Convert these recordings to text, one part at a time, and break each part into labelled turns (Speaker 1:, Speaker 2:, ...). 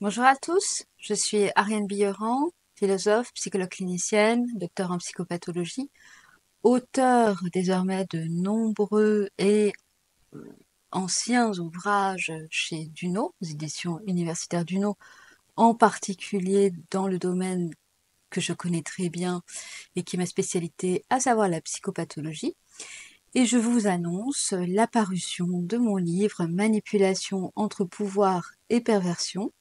Speaker 1: Bonjour à tous, je suis Ariane Billeran, philosophe, psychologue clinicienne, docteur en psychopathologie, auteure désormais de nombreux et anciens ouvrages chez Duno, aux éditions universitaires Duno, en particulier dans le domaine que je connais très bien et qui est ma spécialité, à savoir la psychopathologie. Et je vous annonce la parution de mon livre Manipulation entre pouvoir et perversion,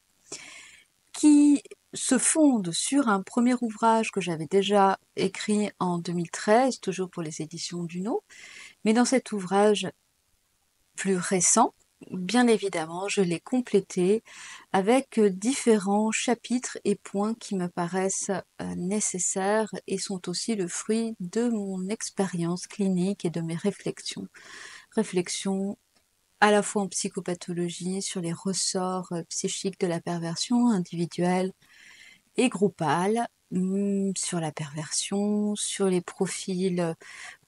Speaker 1: qui se fonde sur un premier ouvrage que j'avais déjà écrit en 2013, toujours pour les éditions Duno. Mais dans cet ouvrage plus récent, bien évidemment, je l'ai complété avec différents chapitres et points qui me paraissent nécessaires et sont aussi le fruit de mon expérience clinique et de mes réflexions. Réflexions à la fois en psychopathologie, sur les ressorts psychiques de la perversion individuelle et groupale, sur la perversion, sur les profils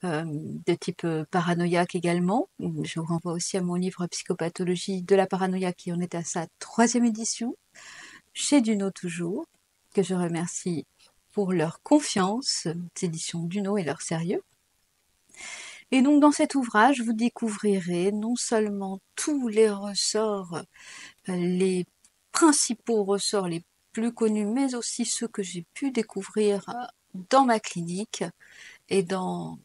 Speaker 1: de type paranoïaque également. Je vous renvoie aussi à mon livre Psychopathologie de la paranoïa qui en est à sa 3e édition, chez Duno toujours, que je remercie pour leur confiance, les éditions Duno et leur sérieux. Et donc dans cet ouvrage, vous découvrirez non seulement tous les ressorts, les principaux ressorts les plus connus, mais aussi ceux que j'ai pu découvrir dans ma clinique et dans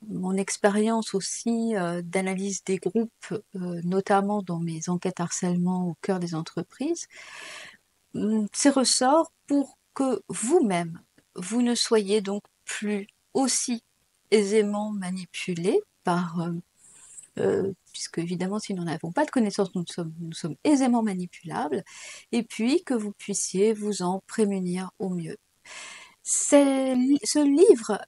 Speaker 1: mon expérience aussi d'analyse des groupes, notamment dans mes enquêtes harcèlement au cœur des entreprises, ces ressorts pour que vous-même, vous ne soyez donc plus aussi aisément manipulé par puisque évidemment si nous n'avons pas de connaissances, nous sommes aisément manipulables, et puis que vous puissiez vous en prémunir au mieux. Ce livre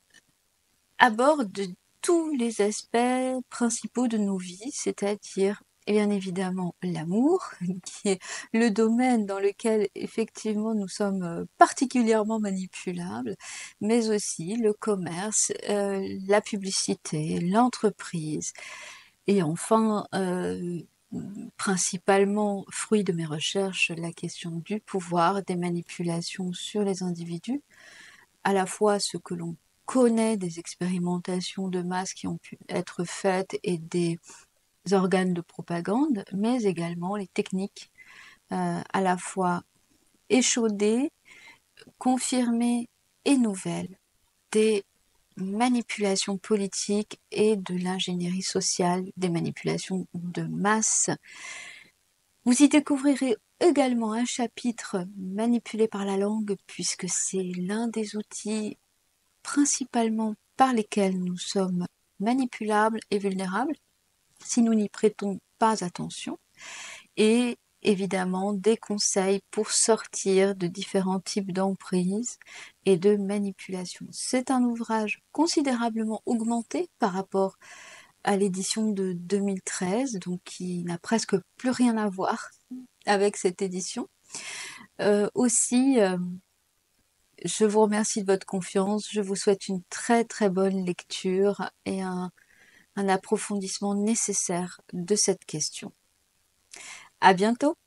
Speaker 1: aborde tous les aspects principaux de nos vies, c'est-à-dire bien évidemment l'amour, qui est le domaine dans lequel effectivement nous sommes particulièrement manipulables, mais aussi le commerce, la publicité, l'entreprise, et enfin, principalement fruit de mes recherches, la question du pouvoir, des manipulations sur les individus, à la fois ce que l'on connaît des expérimentations de masse qui ont pu être faites et des organes de propagande, mais également les techniques à la fois échaudées, confirmées et nouvelles des manipulations politiques et de l'ingénierie sociale, des manipulations de masse. Vous y découvrirez également un chapitre manipulé par la langue, puisque c'est l'un des outils principalement par lesquels nous sommes manipulables et vulnérables si nous n'y prêtons pas attention, et évidemment des conseils pour sortir de différents types d'emprises et de manipulation. C'est un ouvrage considérablement augmenté par rapport à l'édition de 2013, donc qui n'a presque plus rien à voir avec cette édition. Aussi, je vous remercie de votre confiance, je vous souhaite une très très bonne lecture et un approfondissement nécessaire de cette question. À bientôt!